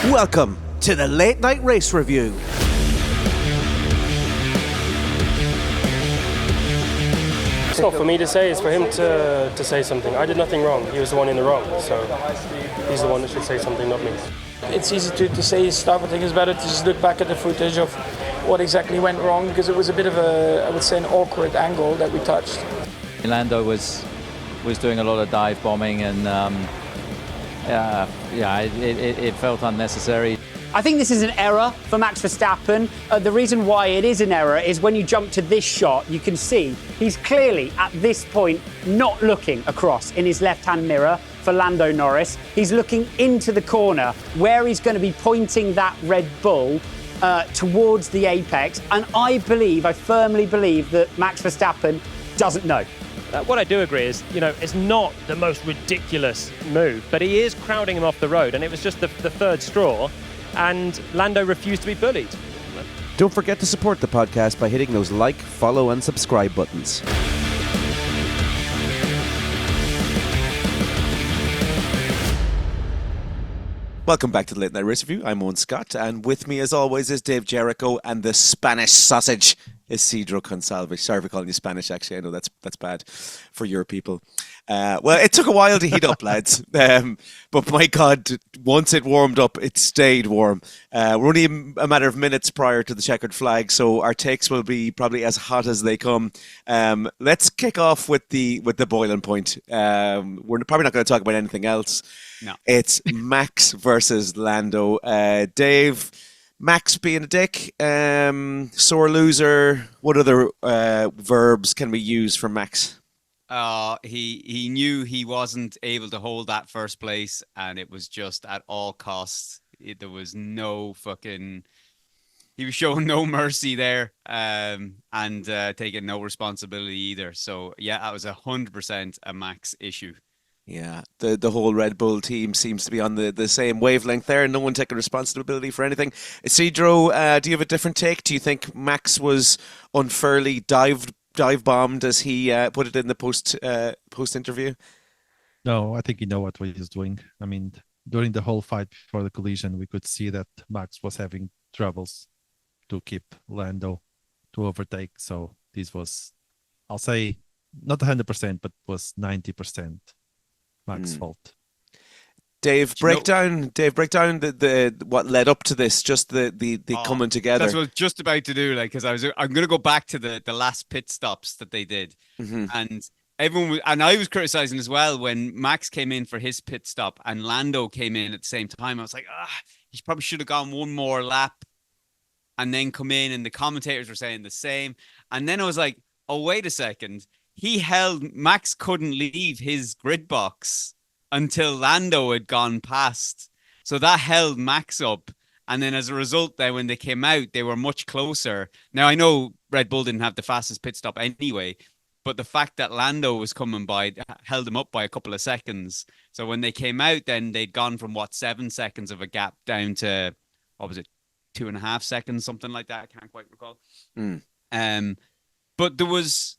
Welcome to the Late Night Race Review. It's not for me to say, it's for him to say something. I did nothing wrong. He was the one in the wrong, so he's the one that should say something, not me. It's easy to say stuff. I think it's better to just look back at the footage of what exactly went wrong, because it was a bit of a, I would say, an awkward angle that we touched. Lando was doing a lot of dive bombing, and it felt unnecessary. I think this is an error for Max Verstappen. The reason why it is an error is when you jump to this shot, you can see he's clearly at this point not looking across in his left-hand mirror for Lando Norris. He's looking into the corner where he's going to be pointing that Red Bull towards the apex. And I firmly believe that Max Verstappen doesn't know. What I do agree is, it's not the most ridiculous move, but he is crowding him off the road, and it was just the third straw, and Lando refused to be bullied. Don't forget to support the podcast by hitting those like, follow and subscribe buttons. Welcome back to the Late Night Race Review. I'm Owen Scott, and with me as always is Dave Jericho, and the Spanish sausage is Cedro Consalvi. Sorry for calling you Spanish, actually. I know that's bad for your people. Well, it took a while to heat up, lads. But my God, once it warmed up, it stayed warm. We're only a matter of minutes prior to the checkered flag, so our takes will be probably as hot as they come. Let's kick off with the boiling point. We're probably not going to talk about anything else. No. It's Max versus Lando. Dave, Max being a dick, sore loser. What other verbs can we use for Max? He knew he wasn't able to hold that first place, and it was just at all costs. There was no fucking... He was showing no mercy there, and taking no responsibility either. So, yeah, that was 100% a Max issue. Yeah, the whole Red Bull team seems to be on the same wavelength there. No one taking responsibility for anything. Isidro, do you have a different take? Do you think Max was unfairly dive bombed, as he put it in the post interview? No, I think he know what he's doing. I mean, during the whole fight before the collision, we could see that Max was having troubles to keep Lando to overtake. So this was, I'll say, not 100%, but was 90%. Max fault. Dave, break down the what led up to this, just the coming together. That's what I was just about to do, because I'm going to go back to the last pit stops that they did, and I was criticizing as well when Max came in for his pit stop and Lando came in at the same time. I was like, he probably should have gone one more lap and then come in, and the commentators were saying the same. And then I was like, oh, wait a second. Max couldn't leave his grid box until Lando had gone past. So that held Max up. And then as a result, then when they came out, they were much closer. Now, I know Red Bull didn't have the fastest pit stop anyway, but the fact that Lando was coming by held him up by a couple of seconds. So when they came out, then they'd gone from 7 seconds of a gap down to, 2.5 seconds, something like that. I can't quite recall. But there was...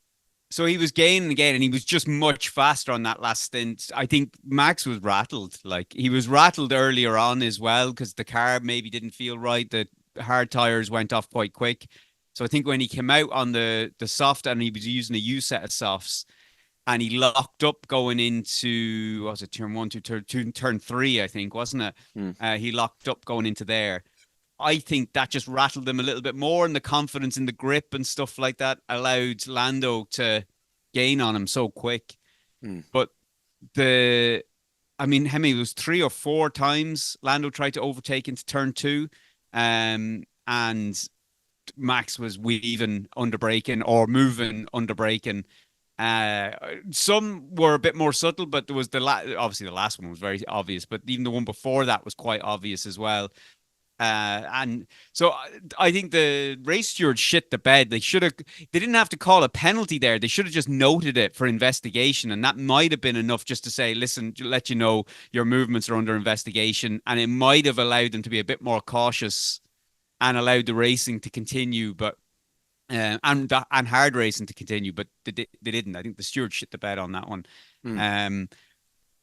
So he was gaining again, and he was just much faster on that last stint. I think Max was rattled. He was rattled earlier on as well, because the car maybe didn't feel right. The hard tires went off quite quick. So I think when he came out on the soft, and he was using a U set of softs, and he locked up going into, turn 1, 2, turn 3, I think, wasn't it? He locked up going into there. I think that just rattled him a little bit more, and the confidence in the grip and stuff like that allowed Lando to gain on him so quick. But it was 3 or 4 times Lando tried to overtake into turn 2, and Max was weaving under braking or moving under braking. Some were a bit more subtle, but there was obviously the last one was very obvious, but even the one before that was quite obvious as well. And so I think the race steward shit the bed. They didn't have to call a penalty there. They should have just noted it for investigation. And that might have been enough just to say, listen, to let you know your movements are under investigation. And it might have allowed them to be a bit more cautious and allowed the racing to continue, but and hard racing to continue, but they didn't. I think the steward shit the bed on that one.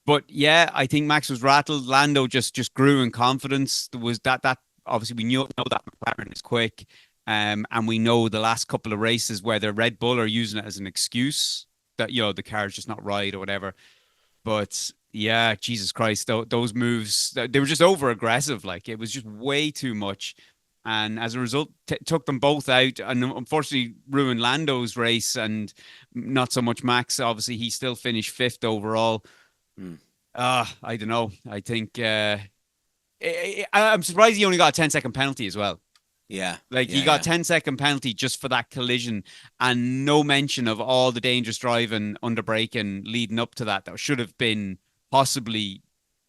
But yeah, I think Max was rattled. Lando just grew in confidence. There was that obviously we know that McLaren is quick, and we know the last couple of races where the Red Bull are using it as an excuse that the car's just not right or whatever. But yeah, Jesus Christ, those moves, they were just over aggressive. Like, it was just way too much. And as a result, took them both out and unfortunately ruined Lando's race and not so much Max. Obviously, he still finished 5th overall. I don't know. I think I'm surprised he only got a 10-second penalty as well. Yeah. Like, he got 10-second penalty just for that collision and no mention of all the dangerous driving, under braking leading up to that should have been possibly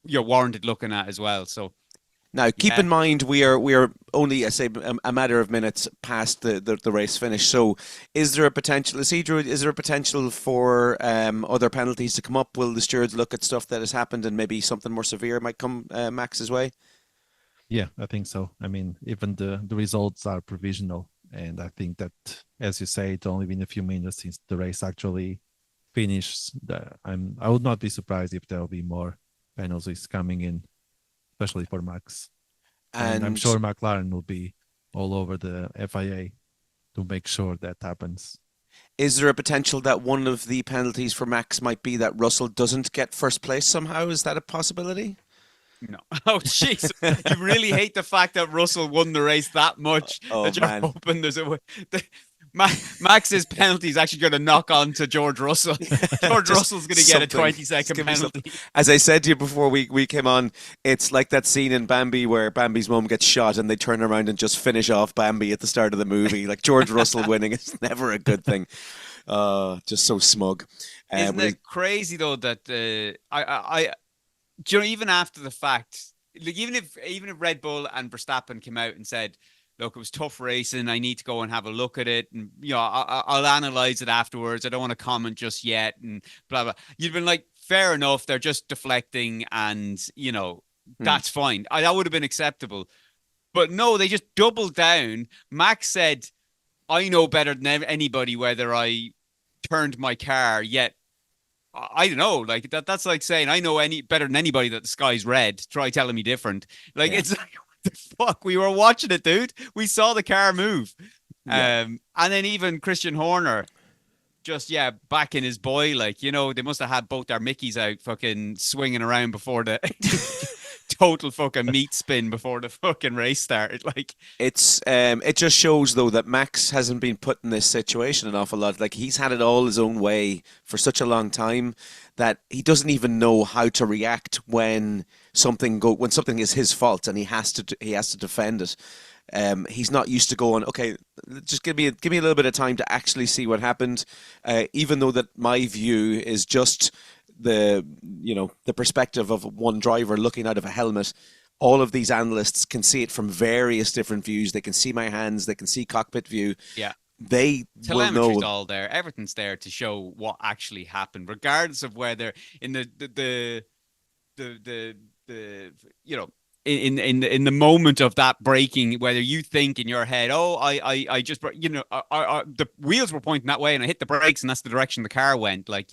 warranted looking at as well. So now, keep in mind, we are only, I say, a matter of minutes past the race finish. So, is there a potential, Isidro, is there a potential for other penalties to come up? Will the stewards look at stuff that has happened and maybe something more severe might come Max's way? Yeah, I think so. I mean, even the results are provisional. And I think that, as you say, it's only been a few minutes since the race actually finished. I would not be surprised if there will be more penalties coming in, especially for Max. And I'm sure McLaren will be all over the FIA to make sure that happens. Is there a potential that one of the penalties for Max might be that Russell doesn't get first place somehow? Is that a possibility? No. Oh, jeez. You really hate the fact that Russell won the race that much that you're hoping there's a way. Max's penalty is actually going to knock on to George Russell. George Russell's going to get a 20-second penalty. As I said to you before we came on, it's like that scene in Bambi where Bambi's mum gets shot and they turn around and just finish off Bambi at the start of the movie. Like, George Russell winning is never a good thing. Just so smug. Isn't it crazy though that even after the fact, like, even if Red Bull and Verstappen came out and said, look, it was tough racing, I need to go and have a look at it, and I'll analyze it afterwards, I don't want to comment just yet, and blah blah, you'd been like, fair enough, they're just deflecting, and that's fine. That would have been acceptable. But no, they just doubled down. Max said, I know better than anybody whether I turned my car, yet I don't know, like that's like saying I know better than anybody that the sky's red. Try telling me different. Like, it's like, what the fuck? We were watching it, dude. We saw the car move. And then even Christian Horner, just back in his boy, like, they must have had both their Mickeys out fucking swinging around before the total fucking meat spin before the fucking race started. Like, it's it just shows though that Max hasn't been put in this situation an awful lot. Like, he's had it all his own way for such a long time that he doesn't even know how to react when something is his fault and he has to defend it. He's not used to going, okay, just give me a little bit of time to actually see what happened. Even though that my view is just the perspective of one driver looking out of a helmet, all of these analysts can see it from various different views. They can see my hands, they can see cockpit view. Yeah. They will know. Telemetry's all there. Everything's there to show what actually happened, regardless of whether in the in the moment of that braking, whether you think in your head, I just, the wheels were pointing that way and I hit the brakes and that's the direction the car went. Like,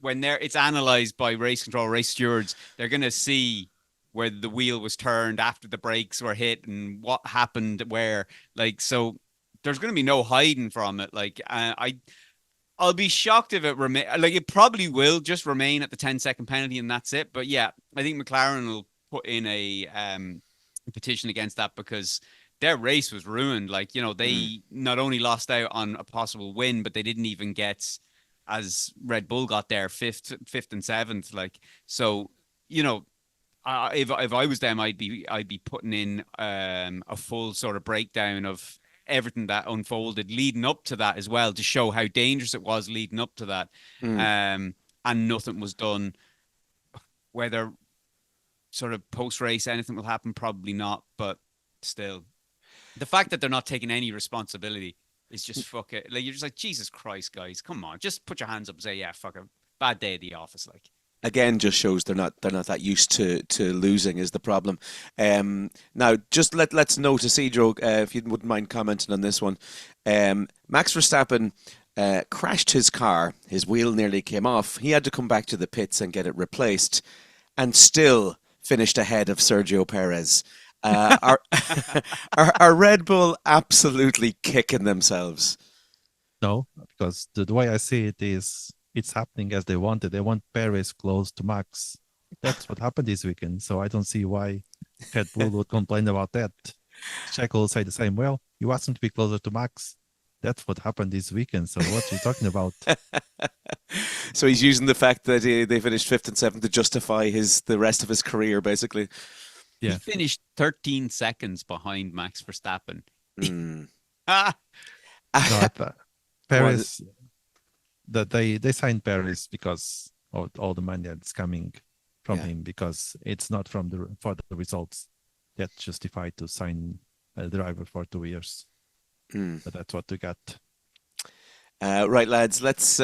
when it's analyzed by race control, race stewards, they're going to see where the wheel was turned after the brakes were hit and what happened where. Like, so there's going to be no hiding from it. Like, I'll be shocked if it it probably will just remain at the 10-second penalty and that's it. But yeah, I think McLaren will put in a petition against that because their race was ruined. Like, they not only lost out on a possible win, but they didn't even get, as Red Bull got there, fifth and seventh. Like, so, if I was them, I'd be putting in a full sort of breakdown of everything that unfolded leading up to that as well, to show how dangerous it was leading up to that. And nothing was done. Whether sort of post-race anything will happen, probably not, but still, the fact that they're not taking any responsibility is just fuck it. Like, you're just like, Jesus Christ, guys, come on, just put your hands up and say, yeah, fuck it, bad day at the office. Like, again, just shows they're not that used to losing is the problem. Now, just let's note, Isidro, if you wouldn't mind commenting on this one. Max Verstappen crashed his car. His wheel nearly came off. He had to come back to the pits and get it replaced, and still finished ahead of Sergio Perez. Are Red Bull absolutely kicking themselves? No, because the way I see it is it's happening as they wanted. They want Perez close to Max. That's what happened this weekend. So I don't see why Red Bull would complain about that. Checo will say the same. Well, you asked him to be closer to Max. That's what happened this weekend. So what are you talking about? So he's using the fact that they finished 5th and 7th to justify the rest of his career, basically. Yeah. He finished 13 seconds behind Max Verstappen. No, Perez, that they signed Perez because of all the money that's coming from him, because it's not for the results that justified to sign a driver for 2 years. But that's what we got. Right, lads, let's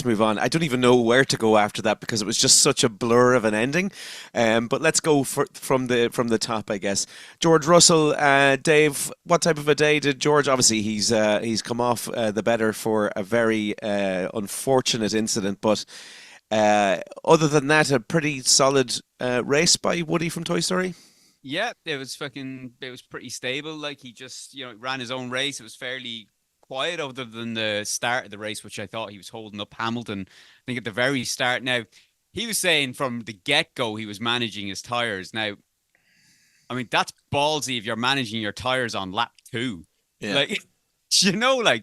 move on. I don't even know where to go after that because it was just such a blur of an ending. But let's go from the top, I guess. George Russell, Dave, what type of a day did George? Obviously, he's come off the better for a very unfortunate incident, but other than that, a pretty solid race by Woody from Toy Story. Yeah, it was pretty stable. Like, he just, ran his own race. It was fairly quiet other than the start of the race, which I thought he was holding up Hamilton. I think at the very start. Now, he was saying from the get-go he was managing his tires. Now, I mean, that's ballsy if you're managing your tires on lap 2. Yeah. Like,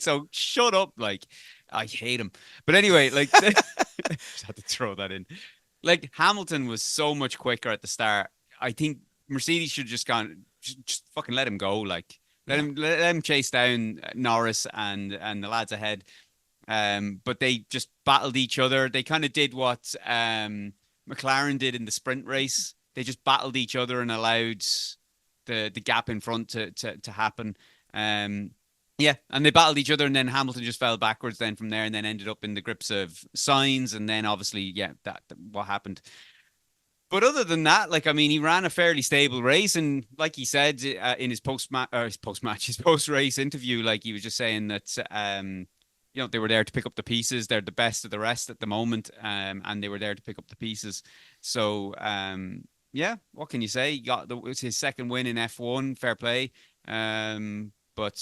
so shut up. Like, I hate him. But anyway, like, just had to throw that in. Like, Hamilton was so much quicker at the start. I think Mercedes should just fucking let him go. Like, let him chase down Norris and the lads ahead. But they just battled each other. They kind of did what McLaren did in the sprint race. They just battled each other and allowed the gap in front to happen. And they battled each other, and then Hamilton just fell backwards then from there, and then ended up in the grips of Sainz, and then obviously, that what happened. But other than that, like, I mean, he ran a fairly stable race, and like he said in his post-race interview, like, he was just saying that they were there to pick up the pieces. They're the best of the rest at the moment, and they were there to pick up the pieces. So what can you say? It was his second win in F1, fair play. But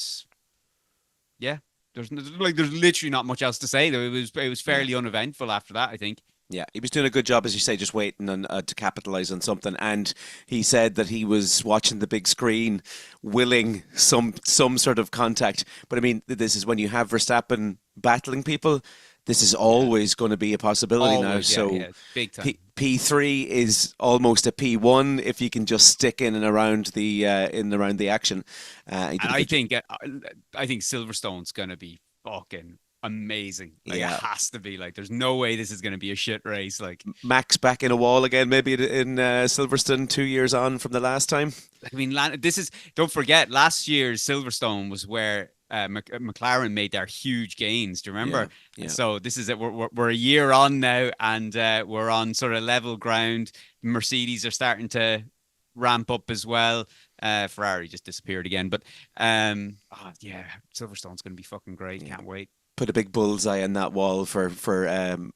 yeah, there's literally not much else to say. Though it was fairly uneventful after that, I think. Yeah, he was doing a good job, as you say, just waiting on, to capitalise on something. And he said that he was watching the big screen, willing some sort of contact. But I mean, this is when you have Verstappen battling people. This is always going to be a possibility now. So big time. P3 is almost a P1 if you can just stick in and around the action. I think Silverstone's going to be fucking amazing. Like, it has to be. Like, there's no way this is going to be a shit race. Like, Max back in a wall again, maybe in Silverstone 2 years on from the last time. I mean, don't forget, last year's Silverstone was where McLaren made their huge gains. Do you remember? Yeah. So this is it. We're a year on now, and we're on sort of level ground. Mercedes are starting to ramp up as well. Ferrari just disappeared again, but Silverstone's going to be fucking great. Can't wait. Put a big bullseye on that wall for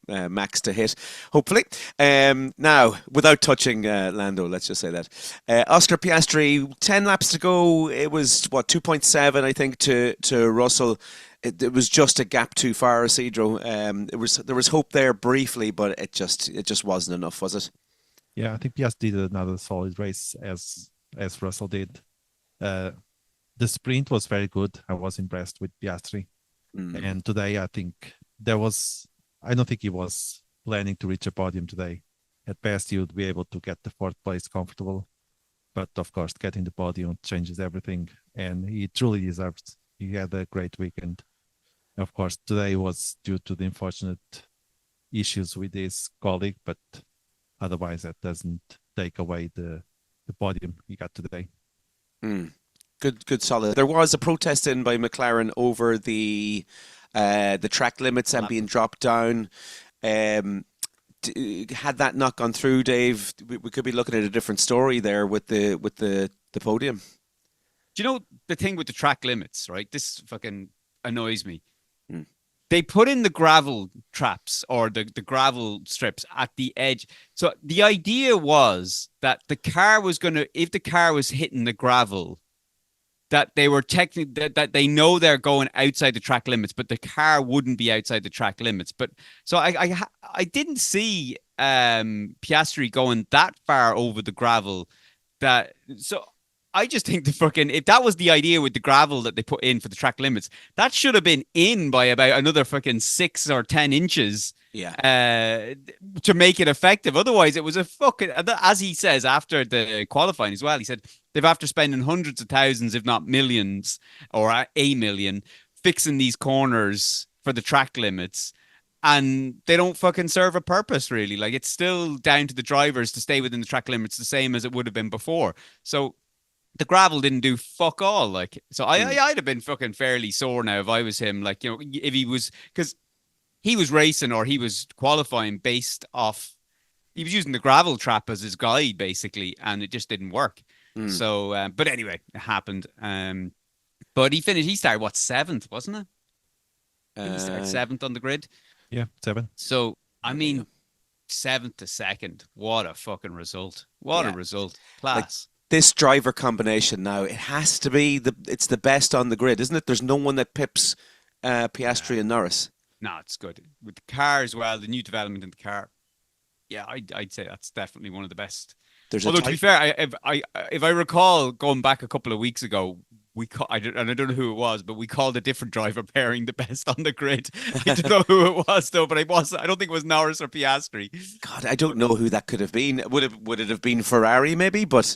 Max to hit, hopefully. Now, without touching Lando, let's just say that. OscarPiastri, 10 laps to go. It was, 2.7, I think, to Russell. It was just a gap too far, Isidro. There was hope there briefly, but it just wasn't enough, was it? Yeah, I think Piastri did another solid race as Russell did. The sprint was very good. I was impressed with Piastri. And today, I don't think he was planning to reach a podium today. At best, he would be able to get the 4th place comfortable. But of course, getting the podium changes everything. And he truly deserves. He had a great weekend. Of course, today was due to the unfortunate issues with his colleague, but otherwise, that doesn't take away the podium he got today. Good, solid. There was a protest in by McLaren over the track limits and being dropped down. Had that not gone through, Dave, we could be looking at a different story there with the podium. Do you know the thing with the track limits, right? This fucking annoys me. they put in the gravel traps or the gravel strips at the edge. So the idea was that the car was going to, if the car was hitting the gravel, that they were technically that they know they're going outside the track limits, but the car wouldn't be outside the track limits. But so I didn't see Piastri going that far over the gravel. So I just think if that was the idea with the gravel that they put in for the track limits, that should have been in by about another fucking 6 or 10 inches. Yeah. To make it effective. Otherwise, it was a fucking, as he says after the qualifying as well, he said they've after spending hundreds of thousands, if not millions, or a million, fixing these corners for the track limits. And they don't fucking serve a purpose, really. Like, it's still down to the drivers to stay within the track limits, the same as it would have been before. So the gravel didn't do fuck all. Like, so I'd have been fucking fairly sore now if I was him. Like, you know, if he was, because he was racing or he was qualifying based off, he was using the gravel trap as his guide basically, and it just didn't work. So, but anyway, it happened. But he started what, 7th, wasn't it? He started 7th on the grid. Yeah, 7. So, I mean, 7th to 2nd. What a fucking result. What a result. Class. Like, this driver combination now, it has to be it's the best on the grid, isn't it? There's no one that pips Piastri and Norris. No, it's good. With the car as well, the new development in the car. Yeah, I'd say that's definitely one of the best. Although, to be fair, if I recall going back a couple of weeks ago, I don't know who it was, but we called a different driver pairing the best on the grid. I don't know who it was though, but I don't think it was Norris or Piastri. God, I don't know who that could have been. Would it have been Ferrari maybe? But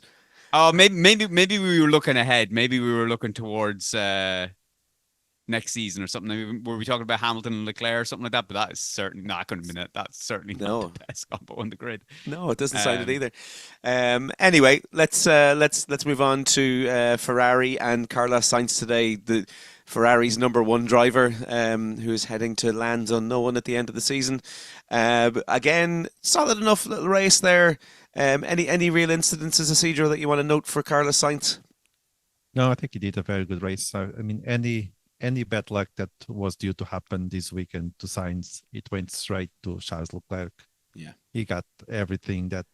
maybe we were looking ahead. Maybe we were looking towards next season or something. Maybe, were we talking about Hamilton and Leclerc or something like that? But that is certainly not going to be it. That's certainly not the best combo on the grid. No, it doesn't sound it either. Anyway, let's move on to Ferrari and Carlos Sainz today. The Ferrari's #1 driver, who is heading to lands unknown at the end of the season. Again, solid enough little race there. Any real incidences, Isidro, that you want to note for Carlos Sainz? No, I think he did a very good race. I mean, any bad luck that was due to happen this weekend to Sainz, it went straight to Charles Leclerc. Yeah, he got everything that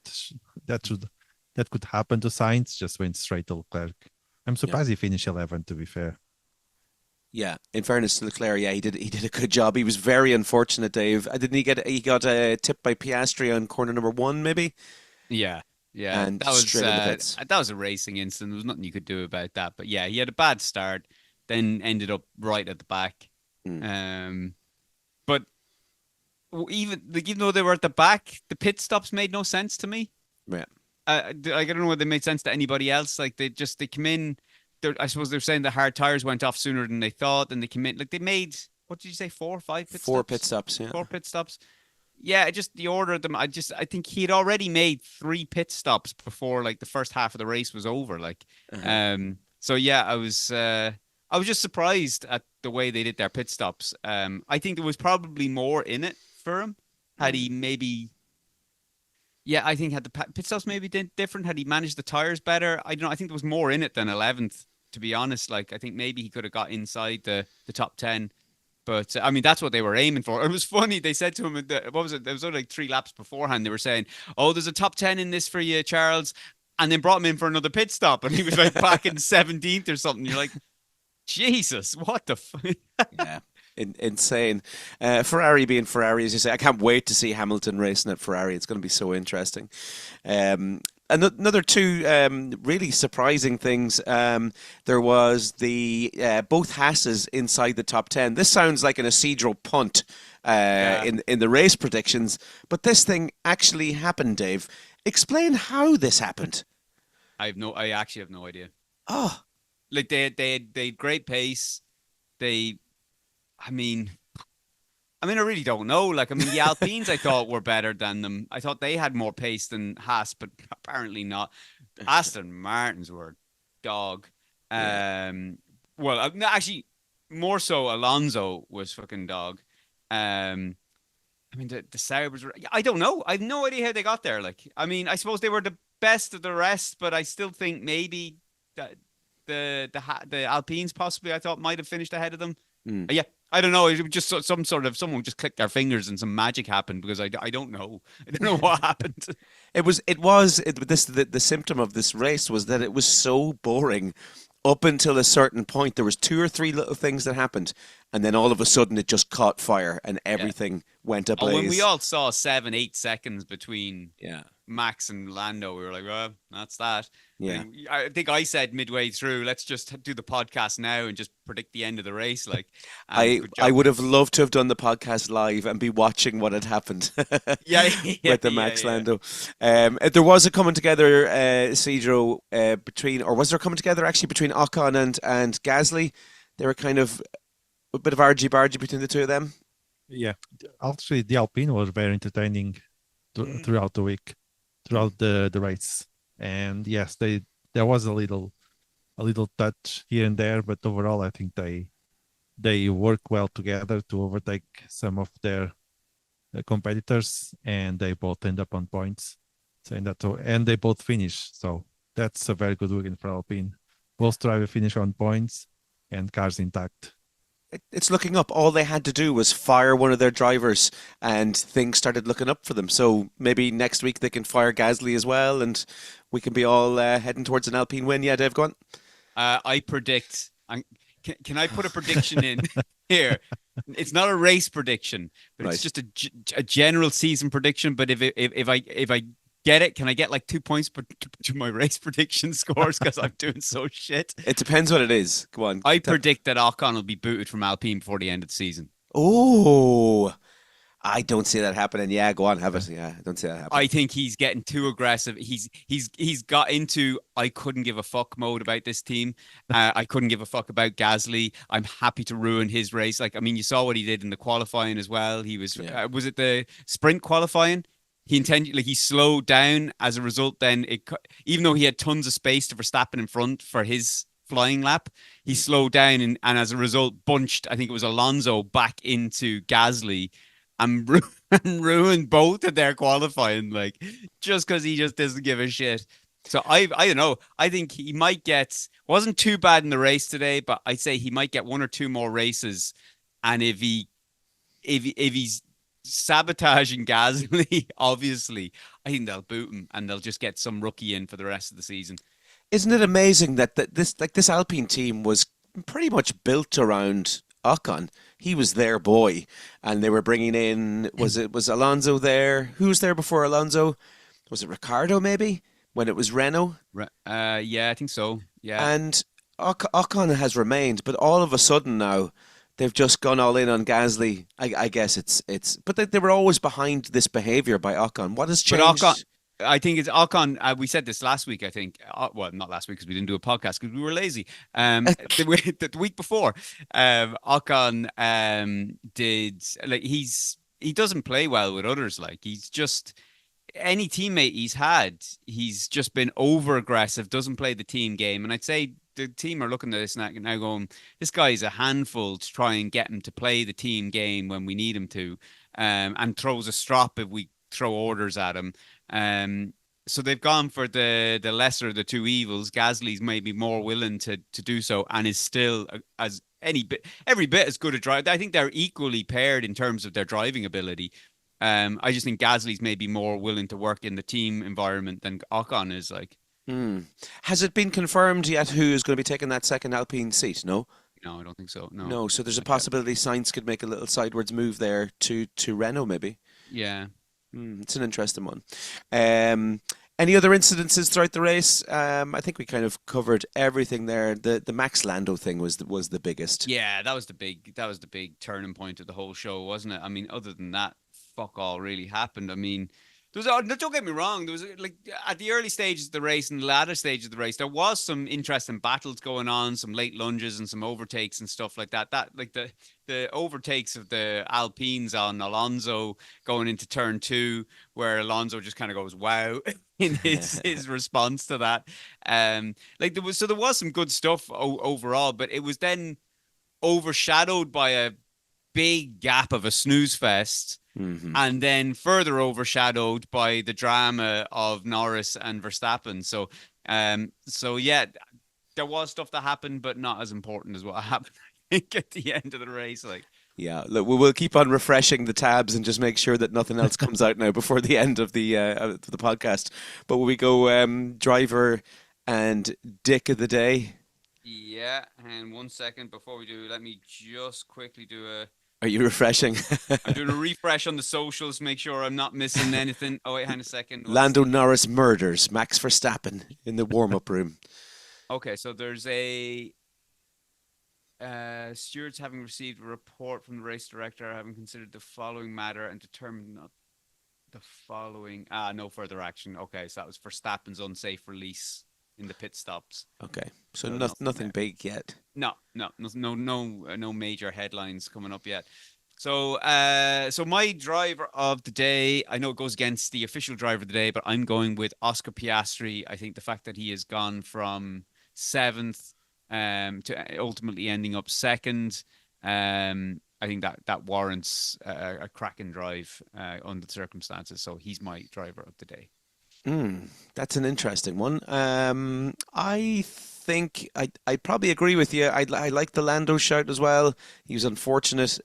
could happen to Sainz, just went straight to Leclerc. I'm surprised he finished 11th, to be fair. Yeah, in fairness to Leclerc, he did a good job. He was very unfortunate, Dave. He got tipped by Piastri on corner #1, maybe. Yeah. And that was a racing incident. There was nothing you could do about that. But yeah, he had a bad start, then ended up right at the back. But even though they were at the back, the pit stops made no sense to me. Yeah. I don't know whether they made sense to anybody else. Like they come in. I suppose they're saying the hard tires went off sooner than they thought, and they came in. Like they made, what did you say, 4 or 5 pit stops? 4 pit stops. Yeah. 4 pit stops. Yeah, just the order of them. I think he had already made 3 pit stops before like the first half of the race was over. Like, so yeah, I was just surprised at the way they did their pit stops. I think there was probably more in it for him had he maybe. Yeah, I think had the pit stops maybe different. Had he managed the tires better, I don't know. I think there was more in it than 11th. To be honest, like I think maybe he could have got inside the top 10. But I mean, that's what they were aiming for. It was funny. They said to him, what was it? There was only like 3 laps beforehand. They were saying, "Oh, there's a top 10 in this for you, Charles," and then brought him in for another pit stop, and he was like back in 17th or something. You're like, Jesus, what the fuck? Yeah, insane. Ferrari being Ferrari, as you say, I can't wait to see Hamilton racing at Ferrari. It's going to be so interesting. Another 2 really surprising things. There was the both Haas's inside the top 10. This sounds like an Isidro punt in the race predictions, but this thing actually happened, Dave. Explain how this happened. I actually have no idea. Oh, like they had great pace. I really don't know. Like, I mean, the Alpines I thought were better than them. I thought they had more pace than Haas, but apparently not. Aston Martins were dog. Well, actually, more so Alonso was fucking dog. I mean, the Saubers were. I don't know. I have no idea how they got there. Like, I mean, I suppose they were the best of the rest, but I still think maybe that the Alpines possibly I thought might have finished ahead of them. Yeah, I don't know. It was just some sort of someone just clicked their fingers and some magic happened because I don't know. I don't know what happened. The symptom of this race was that it was so boring up until a certain point. There was 2 or 3 little things that happened, and then all of a sudden it just caught fire and everything went ablaze. When we all saw 7-8 seconds between yeah. Max and Lando, we were like, well, that's that. Yeah. And I think I said midway through, let's just do the podcast now and just predict the end of the race. Like, I would have loved to have done the podcast live and be watching what had happened. With the Max Lando. There was a coming together, Cedro, between Ocon and Gasly. They were kind of a bit of argy-bargy between the two of them. Yeah, actually, the Alpine was very entertaining throughout the week, throughout the race. And yes, there was a little touch here and there, but overall, I think they work well together to overtake some of their competitors, and they both end up on points. And they both finish. So that's a very good weekend for Alpine. Both drivers finish on points, and cars intact. It's looking up. All they had to do was fire one of their drivers and things started looking up for them. So maybe next week they can fire Gasly as well and we can be all heading towards an Alpine win. Yeah, Dave, go on. I predict... Can I put a prediction in here? It's not a race prediction, but it's just a general season prediction. But if I get it, can I get like 2 points to my race prediction scores because I'm doing so shit? It depends what it is. Go on. I predict that Ocon will be booted from Alpine before the end of the season. Oh, I don't see that happening. Yeah, go on, have it. Yeah, I don't see that happening. I think he's getting too aggressive. He's got into I couldn't give a fuck mode about this team. I couldn't give a fuck about Gasly. I'm happy to ruin his race. Like, I mean, you saw what he did in the qualifying as well. He was was it the sprint qualifying? He slowed down as a result. Then even though he had tons of space to Verstappen in front for his flying lap, he slowed down and as a result bunched, I think it was Alonso, back into Gasly and ruined both of their qualifying, like just because he just doesn't give a shit. So I don't know. I think he might wasn't too bad in the race today, but I'd say he might get 1 or 2 more races. And if he's sabotaging Gasly, obviously, I think they'll boot him and they'll just get some rookie in for the rest of the season. Isn't it amazing that this Alpine team was pretty much built around Ocon? He was their boy, and they were bringing in was Alonso there? Who was there before Alonso? Was it Ricardo maybe when it was Renault? Yeah, I think so. Yeah, and Ocon has remained, but all of a sudden now they've just gone all in on Gasly. I guess it's but they were always behind this behavior by Ocon. What has changed? But I think it's Ocon. We said this last week, I think. Well, not last week because we didn't do a podcast because we were lazy. The week before, Ocon he doesn't play well with others. Like, he's just any teammate he's just been over aggressive. Doesn't play the team game, and I'd say the team are looking at this now going, this guy is a handful to try and get him to play the team game when we need him to, and throws a strop if we throw orders at him. So they've gone for the lesser of the two evils. Gasly's maybe more willing to do so and is still every bit as good a driver. I think they're equally paired in terms of their driving ability. I just think Gasly's maybe more willing to work in the team environment than Ocon is. Like, has it been confirmed yet who is going to be taking that second Alpine seat? No, I don't think so. No. So there's a possibility Sainz could make a little sidewards move there to Renault, maybe. Yeah. It's an interesting one. Any other incidences throughout the race? I think we kind of covered everything there. The Max Lando thing was the biggest. Yeah, that was the big turning point of the whole show, wasn't it? I mean, other than that, fuck all really happened. I mean, don't get me wrong. There was like at the early stages of the race and the latter stages of the race, there was some interesting battles going on, some late lunges and some overtakes and stuff like that. That like the overtakes of the Alpines on Alonso going into turn 2, where Alonso just kind of goes wow in his response to that. Like there was some good stuff overall, but it was then overshadowed by a big gap of a snooze fest. Mm-hmm. And then further overshadowed by the drama of Norris and Verstappen. So yeah, there was stuff that happened, but not as important as what happened, I think, at the end of the race. Like, Yeah, look, we will keep on refreshing the tabs and just make sure that nothing else comes out now before the end of the podcast. But will we go driver and dick of the day? Yeah, and 1 second before we do, let me just quickly do a. Are you refreshing? I'm doing a refresh on the socials, make sure I'm not missing anything. Oh wait, hang on a second. Lando Norris murders Max Verstappen in the warm-up room. Okay, so there's a stewards having received a report from the race director, having considered the following matter and determined not the following. No further action. Okay, so that was Verstappen's unsafe release in the pit stops. Okay, so So nothing big yet. No major headlines coming up yet. So, so my driver of the day, I know it goes against the official driver of the day, but I'm going with OscarPiastri. I think the fact that he has gone from 7th to ultimately ending up 2nd, I think that warrants a cracking drive under the circumstances. So he's my driver of the day. That's an interesting one. I think I'd probably agree with you. I like the Lando shout as well. He was unfortunate,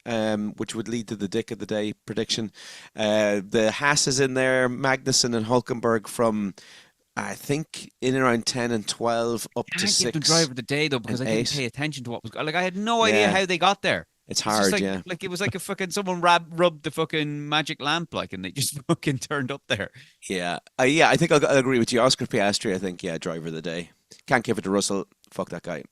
which would lead to the dick of the day prediction. The Haas is in there, Magnussen and Hulkenberg from, I think, in around 10 and 12 up to 6. I can't give the driver of the day though because I and didn't 8. pay attention to what was like. I had no idea how they got there. It's just hard, like, yeah. Like it was like a fucking someone rubbed the fucking magic lamp, like, and they just fucking turned up there. Yeah. I think I'll agree with you. OscarPiastri, I think, yeah, driver of the day. Can't give it to Russell. Fuck that guy.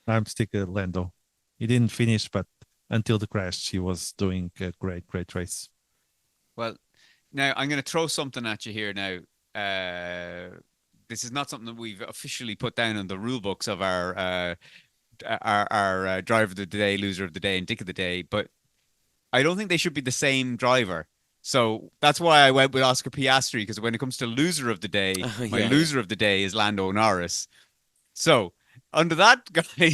I'm sticking Lando. He didn't finish, but until the crash, he was doing a great race. Well, now I'm going to throw something at you here now. This is not something that we've officially put down on the rule books of our driver of the day, loser of the day, and dick of the day, but I don't think they should be the same driver. So that's why I went with OscarPiastri, because when it comes to loser of the day, my loser of the day is Lando Norris. So under that guy,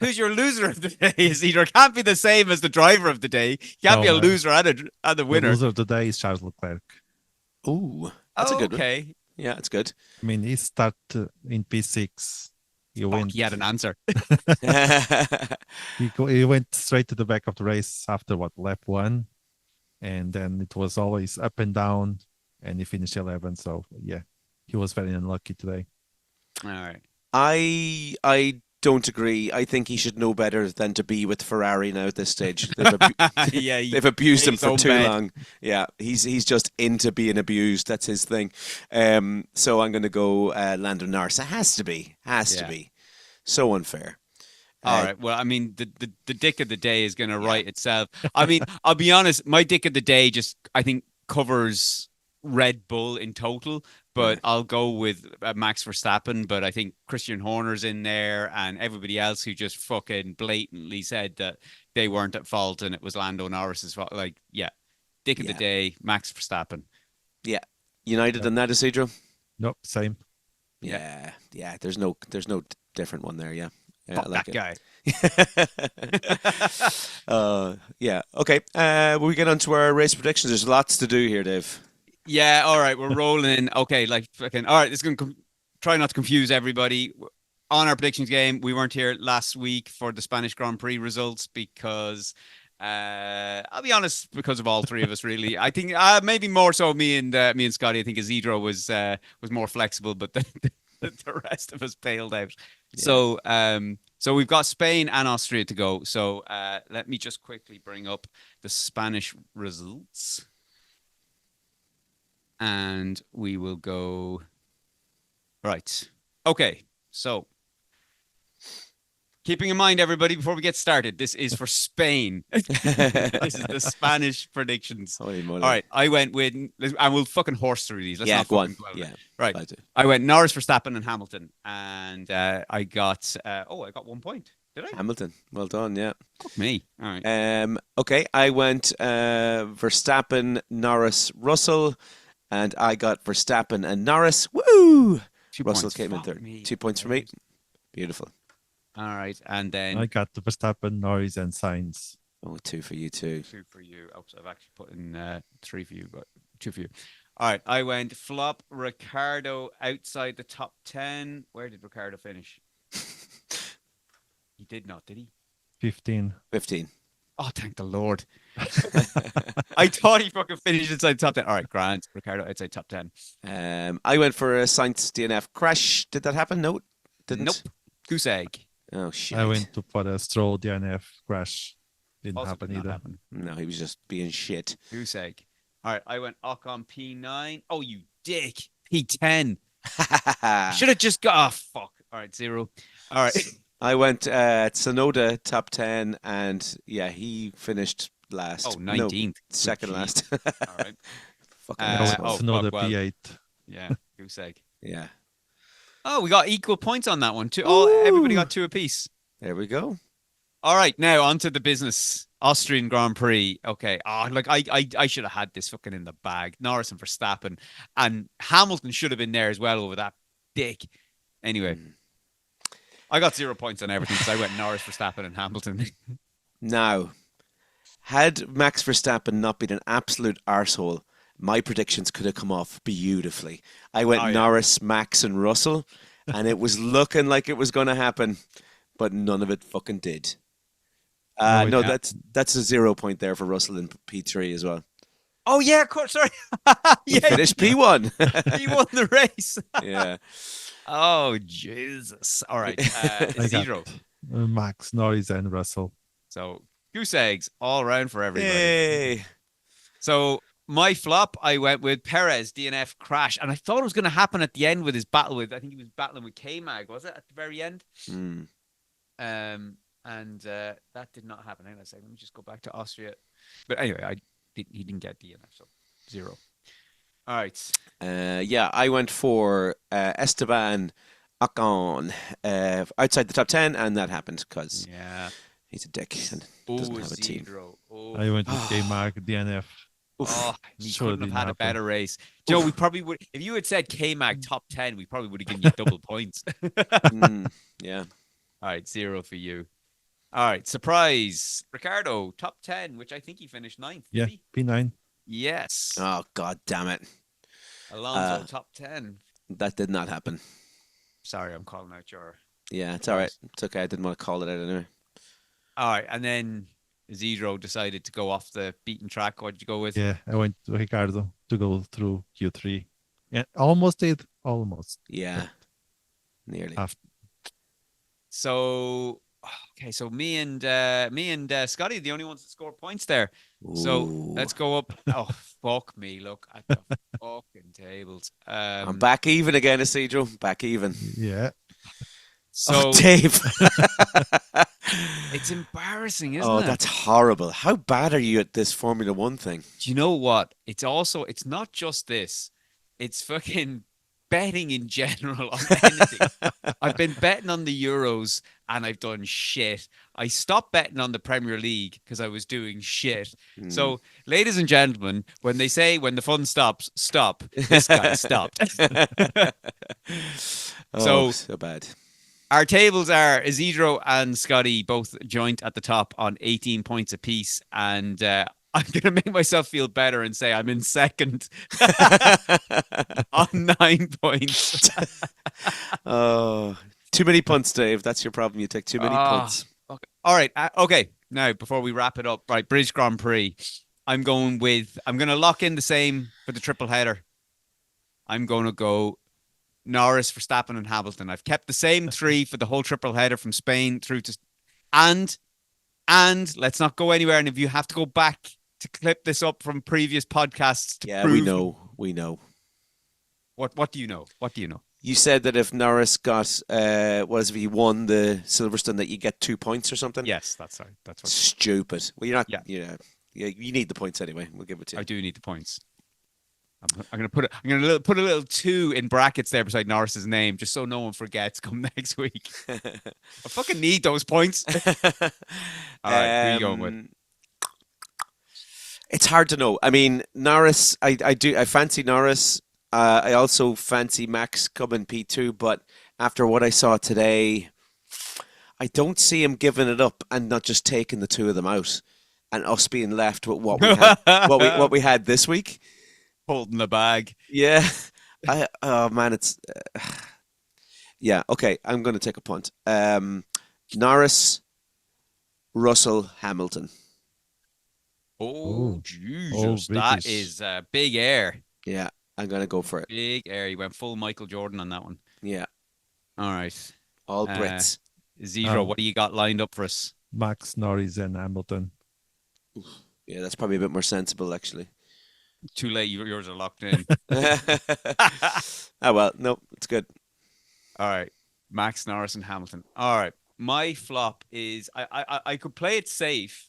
who's your loser of the day? Is either can't be the same as the driver of the day. Can't be a loser and a winner. The loser of the day is CharlesLeclerc. Ooh, that's a good one. Okay. Yeah, it's good. I mean, he started in P6. He had an answer. He went straight to the back of the race after lap 1, and then it was always up and down, and he finished 11th. So yeah, he was very unlucky today. All right. I don't agree. I think he should know better than to be with Ferrari now at this stage. They've abused him for too long. Yeah, he's just into being abused. That's his thing. So I'm going to go Lando Norris. It has to be. To be. So unfair. All right. Well, I mean, the dick of the day is going to write itself. I mean, I'll be honest. My dick of the day just, I think, covers Red Bull in total. But I'll go with Max Verstappen. But I think Christian Horner's in there and everybody else who just fucking blatantly said that they weren't at fault and it was Lando Norris's fault. Like, yeah, dick of the day, Max Verstappen. Yeah. United on that, Isidro? Nope, same. Yeah. There's no different one there. Yeah. Fuck I like that guy. Yeah. Okay. Will we get on to our race predictions? There's lots to do here, Dave. Yeah, all right, we're rolling. Okay, like fucking. All right, it's going to try not to confuse everybody. On our predictions game, we weren't here last week for the Spanish Grand Prix results because, I'll be honest, because of all three of us, really. I think maybe more so me and Scotty. I think Isidro was more flexible, but the rest of us bailed out. Yeah. So we've got Spain and Austria to go. So let me just quickly bring up the Spanish results. And we will go right. Okay, so keeping in mind, everybody, before we get started, this is for Spain. This is the Spanish predictions. All right, I went with, and we'll fucking horse through these. Let's not go on. Yeah, right. I went Norris, Verstappen, and Hamilton, and I got 1 point. Did I? Hamilton. Well done. Yeah. Fuck me. All right. Okay, I went Verstappen, Norris, Russell. And I got Verstappen and Norris. Woo! Russell came in third. 2 points for me. Beautiful. All right. And then I got the Verstappen, Norris, and Sainz. Oh, 2 for you too. 2 for you. Oh, so I've actually put in 3 for you, but 2 for you. All right. I went flop Ricciardo outside the top 10. Where did Ricciardo finish? He did not, did he? 15. Oh, thank the Lord. I thought he fucking finished inside top 10. All right, Grant, Ricardo outside top 10. I went for a Sainz DNF crash. Did that happen? No, didn't. Nope. Goose egg. Oh shit! I went for the Stroll DNF crash. Didn't Also happen did not either. happen. No, he was just being shit. Goose egg. All right, I went Ocon P9. Oh, you dick. P10. Should have just got. Oh, fuck. All right, 0. All right. I went Tsunoda top 10, and yeah, he finished last. Oh, 19th. No, second last. All right. Fucking I asshole. went oh, Tsunoda fuck, well. P8. Yeah, goose egg. Yeah, Oh, we got equal points on that one too. Oh, everybody got 2 apiece. there we go. All right, now on to the business. Austrian Grand Prix. Okay. Oh, like I should have had this fucking in the bag. Norris and Verstappen, and Hamilton should have been there as well over that dick. Anyway, I got 0 points on everything because I went Norris, Verstappen, and Hamilton. Now, had Max Verstappen not been an absolute arsehole, my predictions could have come off beautifully. I went Oh, yeah. Norris, Max, and Russell, and it was looking like it was going to happen, but none of it fucking did. No, that's a 0 point there for Russell in P3 as well. Oh yeah, of course. Sorry. He finished P1. He won the race. Yeah. Oh Jesus! All right, I got 0. Max, Norris, and Russell. So goose eggs all around for everybody. Yay. So my flop, I went with Perez DNF crash, and I thought it was going to happen at the end with his battle with. I think he was battling with K-Mag, was it at the very end? Mm. And that did not happen. Hang on a second. Let me just go back to Austria. But anyway, he didn't get DNF, so 0. All right. Yeah, I went for Esteban Ocon outside the top 10, and that happened because Yeah. he's a dick and Oh, doesn't have a team. Zidro. Oh, I went with K-Mark DNF. he Sure couldn't have didn't had a happen. better race. Joe, we probably would. If you had said K-Mag top 10, we probably would have given you double points. Yeah. All right, 0 for you. All right, surprise. Ricardo, top 10, which I think he finished 9th. Yeah, Did he? P9. Yes. Oh, god damn it. Alonso, top 10. That did not happen. Sorry, I'm calling out your. Yeah, it's all right. It's okay. I didn't want to call it out anyway. All right, and then Zidro decided to go off the beaten track. What did you go with? Yeah, I went to Ricardo to go through Q3. Yeah, almost did. Almost. Yeah. Nearly. So, okay, so me and Scotty are the only ones that score points there. So Ooh. let's go up. Oh, fuck me. Look at the fucking tables. I'm back even again, Isidro. Back even. Yeah. So Oh, Dave. it's embarrassing, isn't Oh, it? that's horrible. How bad are you at this Formula One thing? Do you know what? It's not just this. It's fucking betting in general on anything. I've been betting on the Euros and I've done shit. I stopped betting on the Premier League because I was doing shit. So, ladies and gentlemen, when they say when the fun stops, stop. This guy stopped. Oh, so bad. Our tables are Isidro and Scotty both joint at the top on 18 points apiece. And I'm going to make myself feel better and say I'm in second on 9 points. Oh, too many punts, Dave. That's your problem. You take too many punts. Okay. All right. Okay. Now, before we wrap it up, right, British Grand Prix. I'm going to lock in the same for the triple header. I'm going to go Norris, Verstappen, and Hamilton. I've kept the same 3 for the whole triple header from Spain through to, and let's not go anywhere. And if you have to go back to clip this up from previous podcasts, to prove, we know. What do you know? What do you know? You said that if Norris got, if he won the Silverstone, that you get 2 points or something. Yes, that's right. That's what. Stupid. Well, you're not. Yeah. You need the points anyway. We'll give it to you. I do need the points. I'm gonna put a little 2 in brackets there beside Norris's name, just so no one forgets come next week. I fucking need those points. All right, who are you going with? It's hard to know. I mean, Norris. I fancy Norris. I also fancy Max coming P2, but after what I saw today, I don't see him giving it up and not just taking the 2 of them out, and us being left with what we had, what we had this week. Holding the bag. Yeah. Oh man, it's yeah. Okay, I'm going to take a punt. Norris, Russell, Hamilton. Oh, Oh, Jesus. oh, That British. is big air. Yeah, I'm gonna go for it. Big air. He went full Michael Jordan on that one. Yeah, All right. all Uh, Brits. Zero, what do you got lined up for us? Max Norris and Hamilton. Yeah, that's probably a bit more sensible, actually. Too late. Yours are locked in. Ah, well, no, it's good. All right. Max Norris and Hamilton. All right. My flop is I could play it safe.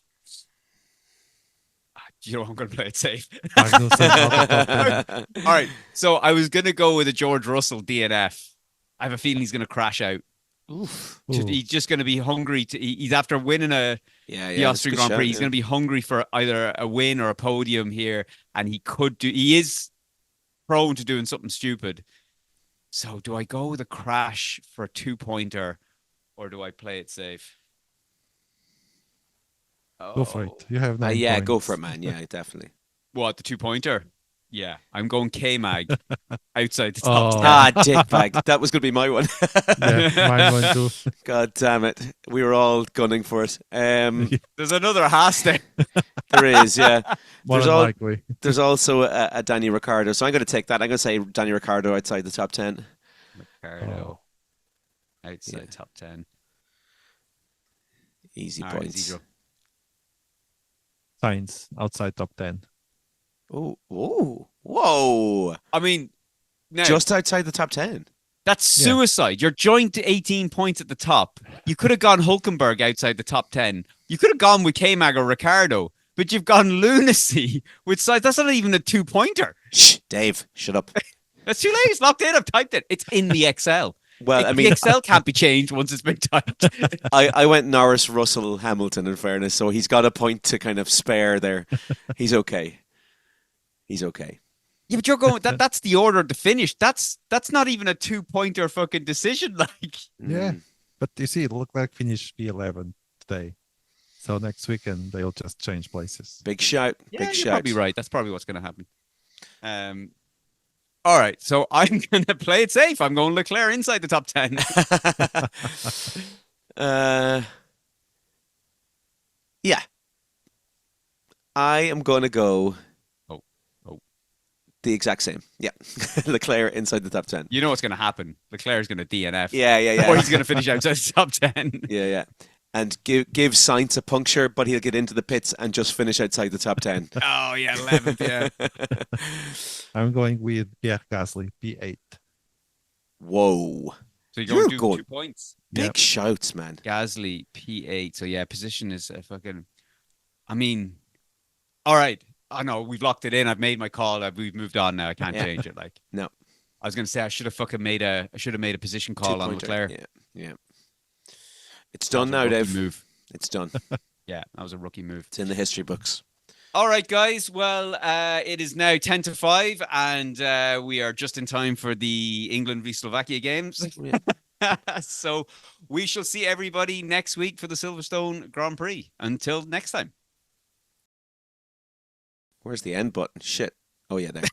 You know, I'm going to play it safe. Magnussen out of top 10. All right. So I was going to go with a George Russell DNF. I have a feeling he's going to crash out. Oof. He's just going to be hungry. He's after winning the that's a Austrian good Grand Prix. shout, He's yeah. going to be hungry for either a win or a podium here. And he is prone to doing something stupid. So do I go with a crash for a 2-pointer or do I play it safe? Go for it. You have 9 Yeah, points. go for it, man. Yeah, definitely. What, the 2-pointer? Yeah, I'm going K-Mag outside the top. Oh. Ah, dickbag. That was going to be my one. Yeah, mine went too. God damn it. We were all gunning for it. There's another Haas there. There is, yeah. More than likely. There's also a Danny Ricciardo. So I'm going to take that. I'm going to say Danny Ricciardo outside the top 10. Ricardo outside top 10. Easy All right, points. Zero. Sainz outside top 10. Oh, whoa. I mean, now, Just outside the top 10. that's suicide. You're joint to 18 points at the top. You could have gone Hulkenberg outside the top 10. You could have gone with K-Mag or Ricardo, but you've gone lunacy with Sainz. That's not even a 2-pointer. Shh, Dave, shut up. That's too late. It's locked in. I've typed it. It's in the Excel. Well, I The mean, Excel can't be changed once it's been typed. I went Norris, Russell, Hamilton, in fairness, so he's got a point to kind of spare there. He's okay. He's okay. Yeah, but you're going that's the order to finish. That's not even a 2-pointer fucking decision. Like, Yeah. But you see, Leclerc finished P11 today. So next weekend, they'll just change places. Big shout. yeah, Big you're shout. probably right. That's probably what's going to happen. All right, so I'm going to play it safe. I'm going Leclerc inside the top 10. Yeah. I am going to go the exact same. Yeah. Leclerc inside the top 10. You know what's going to happen. Leclerc's going to DNF. Yeah. Or he's going to finish outside the top 10. Yeah. And give Sainz a puncture, but he'll get into the pits and just finish outside the top 10. Oh, yeah, 11th, yeah. I'm going with Pierre Gasly, P8. Whoa. So you're going to do good. 2 points. Big Yep. shouts, man. Gasly, P8. So, yeah, position is a fucking... I mean, all right. I know, we've locked it in. I've made my call. We've moved on now. I can't change it. Like, No. I was going to say I should have made a position call on 2-pointer. Leclerc. Yeah. It's done That now, was a rookie Dave. Move. It's done. Yeah, that was a rookie move. It's in the history books. All right, guys. Well, it is now 10 to 5, and we are just in time for the England v Slovakia games. Yeah. So we shall see everybody next week for the Silverstone Grand Prix. Until next time. Where's the end button? Shit. Oh, yeah, there.